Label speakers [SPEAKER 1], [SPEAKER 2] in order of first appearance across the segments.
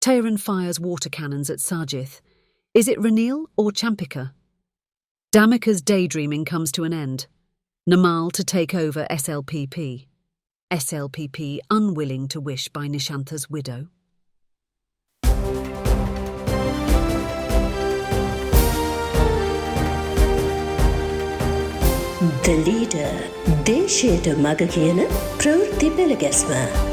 [SPEAKER 1] Tiran fires water cannons at Sajith. Is it Ranil or Champika? Dhammika's daydreaming comes to an end. Namal to take over SLPP. SLPP unwilling to wish by Nishantha's widow.
[SPEAKER 2] The leader, දේශයට මග කියන ප්‍රවෘත්ති පෙළගැස්ම.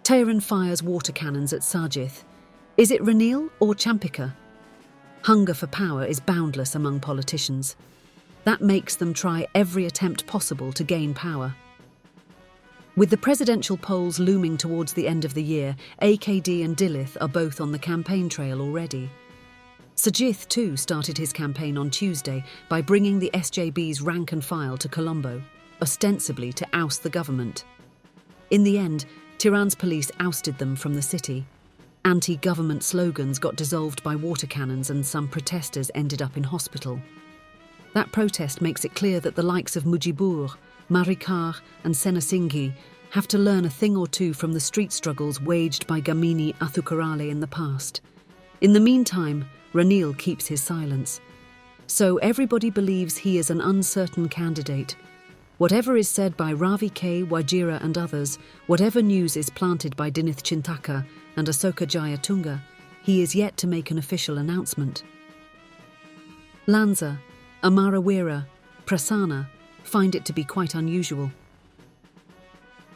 [SPEAKER 1] Tiran fires water cannons at Sajith. Is it Ranil or Champika? Hunger for power is boundless among politicians. That makes them try every attempt possible to gain power. With the presidential polls looming towards the end of the year, AKD and Dilith are both on the campaign trail already. Sajith too started his campaign on Tuesday by bringing the SJB's rank and file to Colombo, ostensibly to oust the government. In the end, Tiran's police ousted them from the city. Anti-government slogans got dissolved by water cannons and some protesters ended up in hospital. That protest makes it clear that the likes of Mujibur, Marikar and Senasinghi have to learn a thing or two from the street struggles waged by Gamini Athukarale in the past. In the meantime, Ranil keeps his silence. So everybody believes he is an uncertain candidate. Whatever is said by Ravi K, Wajira and others, whatever news is planted by Dinith Chintaka and Asoka Jayatunga, he is yet to make an official announcement. Lanka, Amarawira, Prasanna find it to be quite unusual.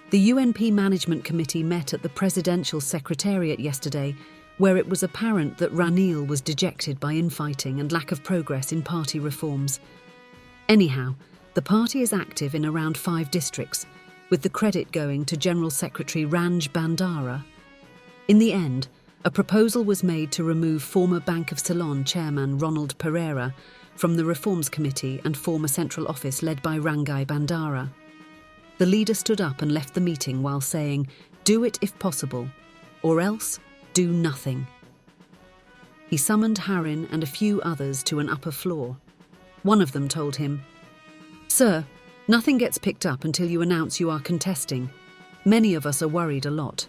[SPEAKER 1] The UNP Management Committee met at the Presidential Secretariat yesterday, where it was apparent that Ranil was dejected by infighting and lack of progress in party reforms. Anyhow, the party is active in around 5 districts, with the credit going to General Secretary Ranj Bandara. In the end, a proposal was made to remove former Bank of Ceylon chairman Ronald Perera from the Reforms Committee and form a central office led by Rangai Bandara. The leader stood up and left the meeting while saying, "Do it if possible, or else do nothing." He summoned Harin and a few others to an upper floor. One of them told him, "Sir, nothing gets picked up until you announce you are contesting. Many of us are worried a lot."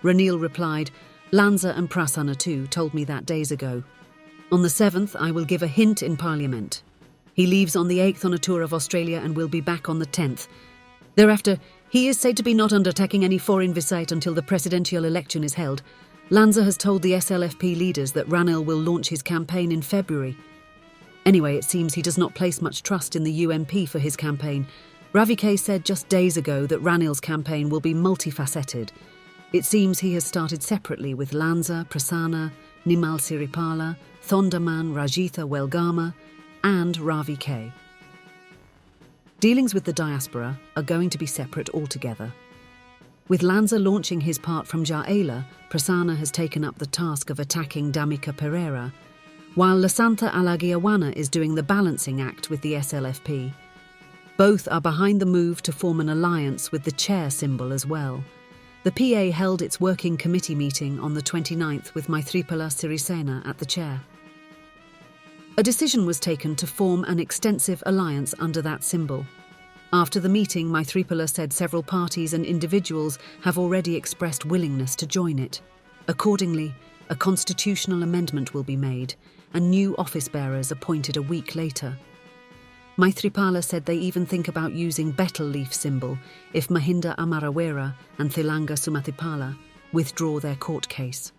[SPEAKER 1] Ranil replied, "Lanka and Prasanna too told me that days ago. On the 7th, I will give a hint in Parliament. He leaves on the 8th on a tour of Australia and will be back on the 10th. Thereafter, he is said to be not undertaking any foreign visit until the presidential election is held. Lanka has told the SLFP leaders that Ranil will launch his campaign in February. Anyway, it seems he does not place much trust in the UNP for his campaign. Ravi K said just days ago that Ranil's campaign will be multifaceted. It seems he has started separately with Lanka, Prasanna, Nimal Siripala, Thondaman, Rajitha Welgama, and Ravi K. Dealings with the diaspora are going to be separate altogether. With Lanka launching his part from Jaela, Prasanna has taken up the task of attacking Dhammika Perera, while Lasantha Alagiawana is doing the balancing act with the SLFP. Both are behind the move to form an alliance with the chair symbol as well. The PA held its working committee meeting on the 29th with Maithripala Sirisena at the chair. A decision was taken to form an extensive alliance under that symbol. After the meeting, Maithripala said several parties and individuals have already expressed willingness to join it. Accordingly, a constitutional amendment will be made and new office bearers appointed a week later. Maithripala said they even think about using betel leaf symbol if Mahinda Amarawira and Thilanga Sumathipala withdraw their court case.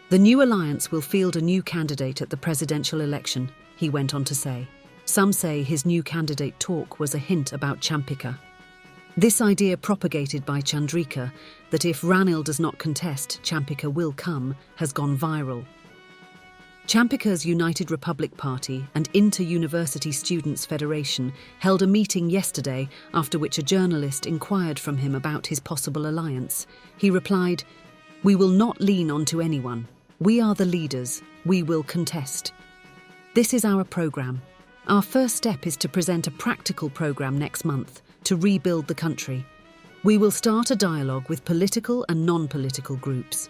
[SPEAKER 1] The new alliance will field a new candidate at the presidential election, he went on to say. Some say his new candidate talk was a hint about Champika. This idea propagated by Chandrika, that if Ranil does not contest, Champika will come, has gone viral. Champika's United Republic Party and Inter-University Students' Federation held a meeting yesterday, after which a journalist inquired from him about his possible alliance. He replied, "We will not lean onto anyone. We are the leaders. We will contest. This is our programme. Our first step is to present a practical programme next month to rebuild the country. We will start a dialogue with political and non-political groups.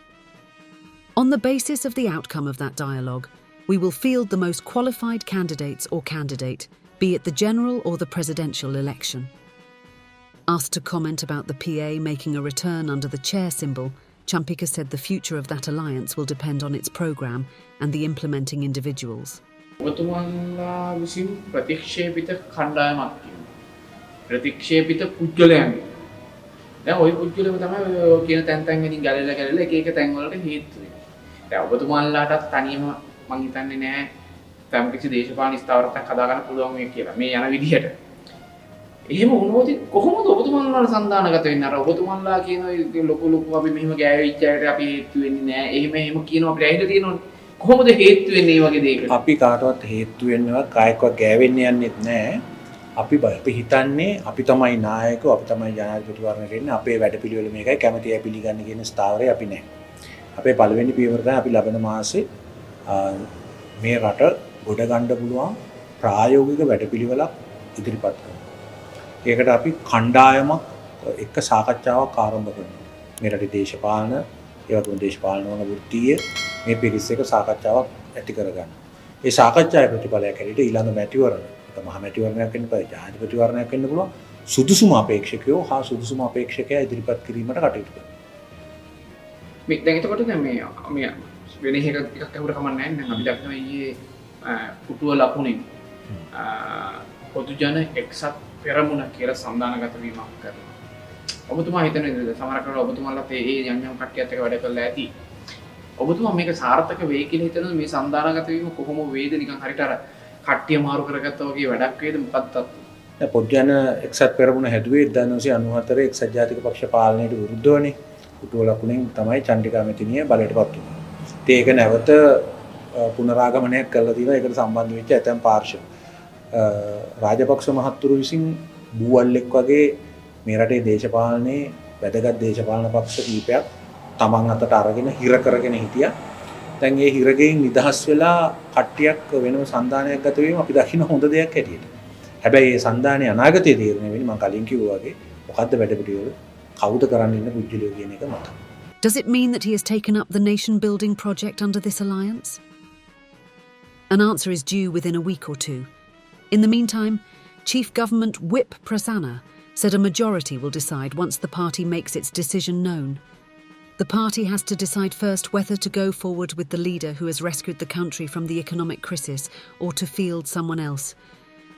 [SPEAKER 1] On the basis of the outcome of that dialogue, we will field the most qualified candidates or candidate, be it the general or the presidential election." Asked to comment about the PA making a return under the chair symbol, Champika said the future of that alliance will depend on its program and the implementing individuals.
[SPEAKER 3] ඔබතුමන්ලා විසින් ප්‍රතික්ෂේපිත කණ්ඩායමක් තියෙනවා. ප්‍රතික්ෂේපිත පුද්ගලයන්. දැන් ওই පුද්ගලයෝ තමයි ඔය කියන තැන් වලින් ගැලෙලා එක එක තැන් වලට හේතු වෙන්නේ. දැන් ඔබතුමන්ලාටත් තනියම මං හිතන්නේ නෑ තම කිසි දේශපාලන ස්ථාවරයක් හදාගන්න පුළුවන් වෙයි කියලා. මේ යන විදිහට. එහෙම වුණොත් කොහොමද ඔබතුමන්ලාට සන්දානගත වෙන්නේ? අර ඔබතුමන්ලා කියන ලොකු අපි මෙහෙම ගෑවිච්ච අයට අපි හේතු වෙන්නේ නෑ. එහෙම කියනවා අපිට ඇහිලා තියෙනවනේ. කොහොමද හේතු වෙන්නේ මේ වගේ දෙයකට?
[SPEAKER 4] අපි කාටවත් හේතු වෙන්නවත් කායකවත් ගෑවෙන්න යන්නෙත් නෑ. අපි හිතන්නේ අපි තමයි නායකයෝ, අපි තමයි ජනාධිපතිවරණයට එන්නේ. අපේ වැඩපිළිවෙල මේකයි, කැමැති අය පිළිගන්න කියන ස්ථාවරය අපි නෑ. අපේ පළවෙනි පියවර තමයි අපි ලබන මාසේ මේ රට ගොඩ ගන්න පුළුවන් ප්‍රායෝගික වැඩපිළිවෙලක් ඉදිරිපත් කරනවා. ඒකට අපි කණ්ඩායමක් එක්ක සාකච්ඡාවක් ආරම්භ කරනවා. මේ රටේ දේශපාලන, ඒ වගේම දේශපාලන වන වෘත්තීය මේ පිරිස් එක සාකච්ඡාවක් ඇති කරගන්න. ඒ සාකච්ඡාවේ ප්‍රතිඵලයක් ඇරෙට ඊළඟ මැතිවරණ, මහ මැතිවරණයක් වෙන්න පුළුවන්, ජනාධිපතිවරණයක් වෙන්න පුළුවන්. සුදුසුම අපේක්ෂකයෝ හා සුදුසුම අපේක්ෂකයා ඉදිරිපත් කිරීමට කටයුතු කරනවා.
[SPEAKER 3] මේ දැන් එතකොට දැන් මේ වෙන එකක් අහුර කමන්නේ නැහැ. අපි දැක්කම ඊයේ පුටුව ලකුණෙන් පොදු ජන එක්සත් පෙරමුණ කියලා සම්දානගත වීමක් කරනවා. ඔබතුමා හිතන්නේ සමහර කර ඔබතුමාලත් ඒ යම් කට්ටියත් එක්ක වැඩ කළා ඇති. ඔබතුමා මේක සාර්ථක වෙයි කියලා හිතනද මේ සම්දානගත වීම කොහොම වේද නිකන් හරියට අර කට්ටිය මාරු කරගත්තා වගේ වැඩක් වේද මොකක්ද?
[SPEAKER 4] දැන් පොදු ජන එක්සත් පෙරමුණ හැදුවේ 1994 එක්සත් ජාතික පක්ෂ පාලනයට විරුද්ධවනේ. පුටුව ලකුණෙන් තමයි චන්ඩිකා මෙතිනිය බලයටපත් වුණේ. ඉතින් ඒක නැවත පුනරාගමනයක් කරලා තියෙනවා. ඒකට සම්බන්ධ වෙච්ච ඇතැම් පාර්ශ්ව රාජපක්ෂ මහත්තුරු විසින් බූවල්ලෙක් වගේ මේ රටේ දේශපාලනයේ වැදගත් දේශපාලන පක්ෂ කීපයක් තමන් අතට අරගෙන හිර කරගෙන හිටියා. දැන් ඒ හිරගෙන් නිදහස් වෙලා කට්ටියක් වෙනම සන්දානයක් ගත වීම අපි දකින්න හොඳ දෙයක් හැටියට. හැබැයි මේ සන්දානයේ අනාගතයේ තීරණය වෙන්නේ මම කලින් කිව්වා වගේ මොකද්ද වැඩපිළිවෙල කවුද කරන්න ඉන්න පුජ්‍යලියෝ කියන එක මත.
[SPEAKER 1] Does it mean that he has taken up the nation-building project under this alliance? An answer is due within a week or two. In the meantime, Chief Government Whip Prasanna said a majority will decide once the party makes its decision known. The party has to decide first whether to go forward with the leader who has rescued the country from the economic crisis or to field someone else.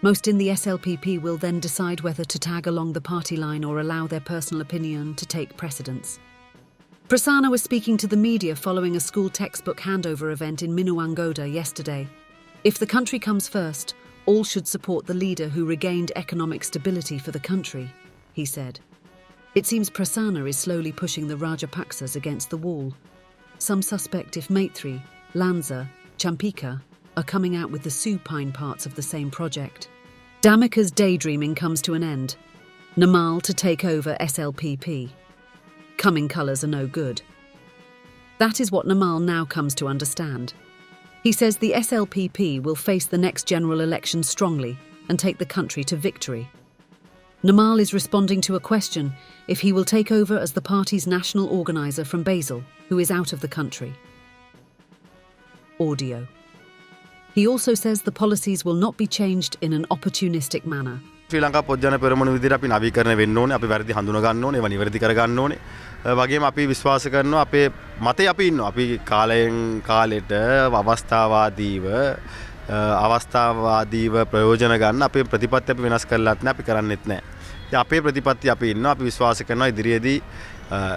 [SPEAKER 1] Most in the SLPP will then decide whether to tag along the party line or allow their personal opinion to take precedence. Prasanna was speaking to the media following a school textbook handover event in Minuangoda yesterday. If the country comes first, all should support the leader who regained economic stability for the country, he said. It seems Prasanna is slowly pushing the Rajapaksas against the wall. Some suspect if Maitri, Lanka, Champika are coming out with the supine parts of the same project. Dhammika's daydreaming comes to an end. Namal to take over SLPP. Coming colours are no good. That is what Namal now comes to understand. He says the SLPP will face the next general election strongly and take the country to victory. Namal is responding to a question if he will take over as the party's national organiser from Basel, who is out of the country. Audio. He also says the policies will not be changed in an opportunistic manner.
[SPEAKER 5] ශ්‍රී ලංකා පොදු ජන පෙරමුණ විදිහට අපි නවීකරණය වෙන්න ඕනේ, අපි වැරදි හඳුනා ගන්න ඕනේ, ඒවා නිවැරදි කර ගන්න ඕනේ. වගේම අපි විශ්වාස කරනවා අපේ මතේ අපි ඉන්නවා. අපි කාලයෙන් කාලෙට අවස්ථාවාදීව ප්‍රයෝජන ගන්න අපේ ප්‍රතිපත්ති අපි වෙනස් කරලාත් නැහැ, අපි කරන්නෙත් නැහැ. ඉතින් අපේ ප්‍රතිපත්ති අපි ඉන්නවා, අපි විශ්වාස කරනවා ඉදිරියේදී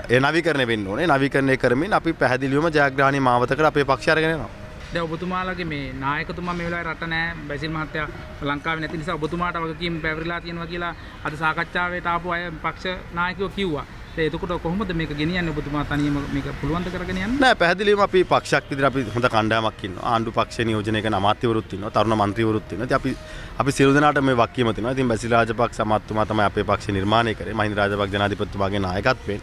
[SPEAKER 5] ඒ නවීකරණය වෙන්න ඕනේ. නවීකරණය කරමින් අපි පැහැදිලිවම ජයග්‍රහණී මාවතකට අපේ පක්ෂය අරගෙන යනවා.
[SPEAKER 6] දැන් ඔබතුමාලගේ මේ නායකතුමා මේ වෙලාවේ රට නැහැ, බැසිල් මහත්තයා ලංකාවේ නැති නිසා ඔබතුමාට වගකීම් පැවරිලා තියෙනවා කියලා අද සාකච්ඡාවට ආපු අය පක්ෂ නායකයෝ කිව්වා. එතකොට කොහොමද මේක ගෙනියන්නේ? ඔබතුමා තනියම මේක පුළුවන් ද කරගෙන යන්න?
[SPEAKER 5] නෑ, පැහැදිලිවම අපි පක්ෂයක් විදිහට අපි හොඳ කණ්ඩායමක් ඉන්නවා. ආණ්ඩු පක්ෂේ නියෝජනය කරන අමාත්‍යවරුත් ඉන්නවා, තරුණ මන්ත්‍රීවරුත් ඉන්නවා. ඉතින් අපි සියලු දෙනාට මේ වගකීම තියෙනවා. ඉතින් බැසිල් රාජපක්ෂ අමාත්‍යතුමා තමයි අපේ පක්ෂය නිර්මාණය කරේ. මහින්ද රාජපක්ෂ ජනාධිපතිතුමාගේ නායකත්වයෙන්.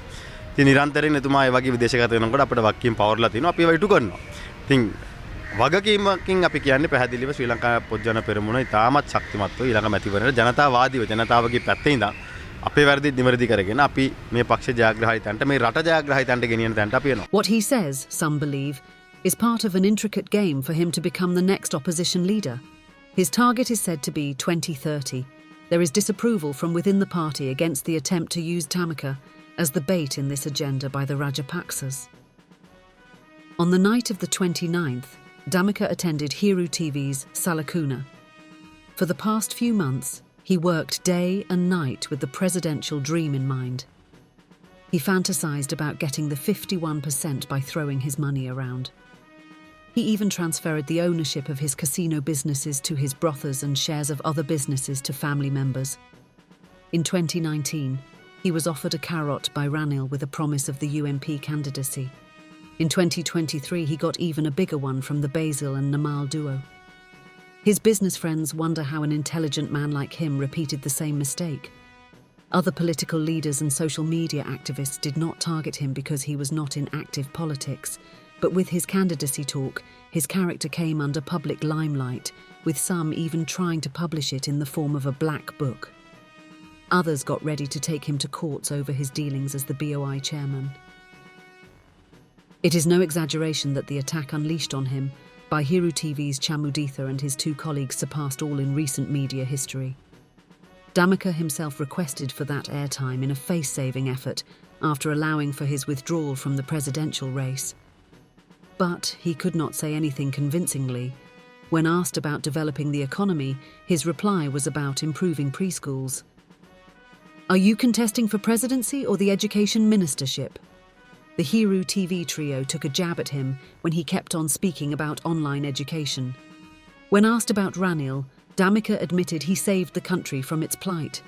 [SPEAKER 5] ඉතින් නිරන්තරයෙන් එතුමා ඒ වගේ විදේශගත වෙනකොට අපිට වගකීම් පවර්ලා තියෙනවා. අපි ඒවා ඉටු කරනවා. ඉතින් වගකීමකින් අපි කියන්නේ පැහැදිලිව ශ්‍රී ලංකා පොදු ජන පෙරමුණ ඉතාමත් ශක්තිමත්ව ඊළඟ මැතිවරණයට ජනතාවාදීව ජනතාවගේ පැත්තේ ඉඳන් අපේ වැරදි නිවැරදි කරගෙන අපි මේ පක්ෂ ජයග්‍රහීතන්ට මේ රට ජයග්‍රහීතන්ට ගෙනියන තැනට අපි එනවා.
[SPEAKER 1] What he says, some believe, is part of an intricate game for him to become the next opposition leader. His target is said to be 2030. There is disapproval from within the party against the attempt to use Dhammika as the bait in this agenda by the Rajapaksas. On the night of the 29th, Dhammika attended Hiru TV's Salakuna. For the past few months, he worked day and night with the presidential dream in mind. He fantasized about getting the 51% by throwing his money around. He even transferred the ownership of his casino businesses to his brothels and shares of other businesses to family members. In 2019, he was offered a carrot by Ranil with a promise of the UNP candidacy. In 2023, he got even a bigger one from the Basil and Namal duo. His business friends wonder how an intelligent man like him repeated the same mistake. Other political leaders and social media activists did not target him because he was not in active politics, but with his candidacy talk, his character came under public limelight, with some even trying to publish it in the form of a black book. Others got ready to take him to courts over his dealings as the BOI chairman. It is no exaggeration that the attack unleashed on him by Hiru TV's Champika and his two colleagues surpassed all in recent media history. Dhammika himself requested for that airtime in a face-saving effort after allowing for his withdrawal from the presidential race. But he could not say anything convincingly. When asked about developing the economy, his reply was about improving preschools. "Are you contesting for presidency or the education ministership?" The Hiru TV trio took a jab at him when he kept on speaking about online education. When asked about Ranil, Dhammika admitted he saved the country from its plight.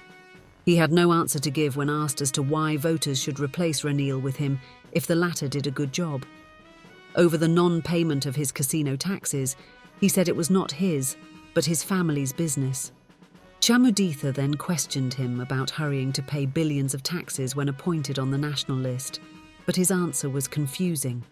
[SPEAKER 1] He had no answer to give when asked as to why voters should replace Ranil with him if the latter did a good job. Over the non-payment of his casino taxes, he said it was not his, but his family's business. Champika then questioned him about hurrying to pay billions of taxes when appointed on the national list, but his answer was confusing.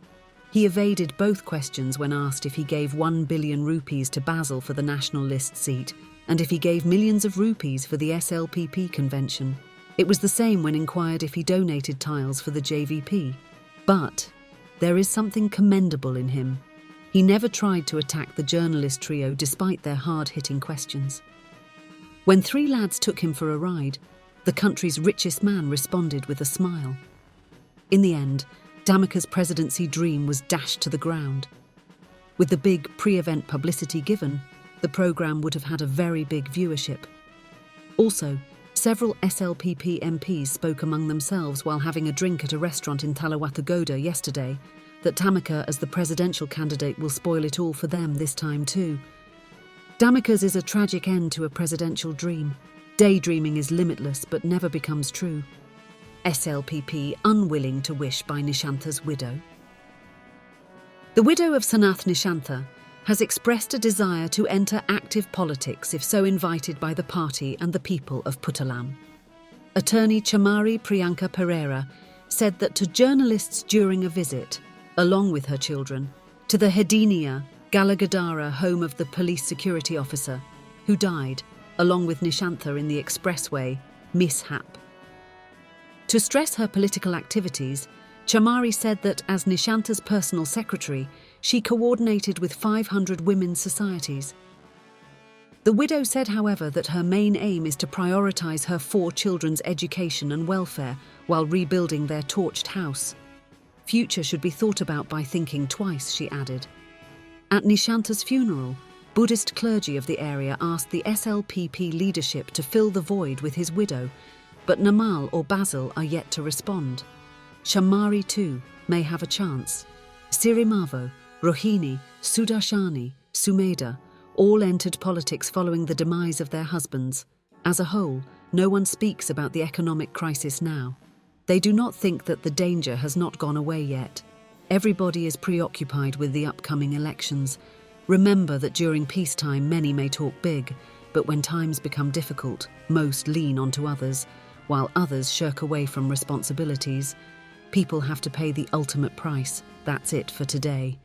[SPEAKER 1] He evaded both questions when asked if he gave 1 billion rupees to Basil for the national list seat and if he gave millions of rupees for the SLPP convention. It was the same when inquired if he donated tiles for the JVP. But there is something commendable in him. He never tried to attack the journalist trio despite their hard-hitting questions. When three lads took him for a ride, the country's richest man responded with a smile. In the end, Dhammika's presidency dream was dashed to the ground. With the big pre-event publicity given, the programme would have had a very big viewership. Also, several SLPP MPs spoke among themselves while having a drink at a restaurant in Talawathagoda yesterday that Dhammika as the presidential candidate will spoil it all for them this time too. Dhammika's is a tragic end to a presidential dream. Daydreaming is limitless but never becomes true. SLPP unwilling to wish by Nishantha's widow. The widow of Sanath Nishantha has expressed a desire to enter active politics if so invited by the party and the people of Puttalam. Attorney Chamari Priyanka Perera said that to journalists during a visit, along with her children, to the Hedenia Galagadara home of the police security officer, who died, along with Nishantha in the expressway, mishap. To stress her political activities, Chamari said that as Nishantha's personal secretary, she coordinated with 500 women's societies. The widow said, however, that her main aim is to prioritise her 4 children's education and welfare while rebuilding their torched house. Future should be thought about by thinking twice, she added. At Nishantha's funeral, Buddhist clergy of the area asked the SLPP leadership to fill the void with his widow, but Namal or Basil are yet to respond. Chamari too may have a chance. Sirimavo, Rohini, Sudarshani, Sumeda all entered politics following the demise of their husbands. As a whole, no one speaks about the economic crisis now. They do not think that the danger has not gone away yet. Everybody is preoccupied with the upcoming elections. Remember that during peacetime many may talk big, but when times become difficult, most lean onto others, while others shirk away from responsibilities. People have to pay the ultimate price. That's it for today.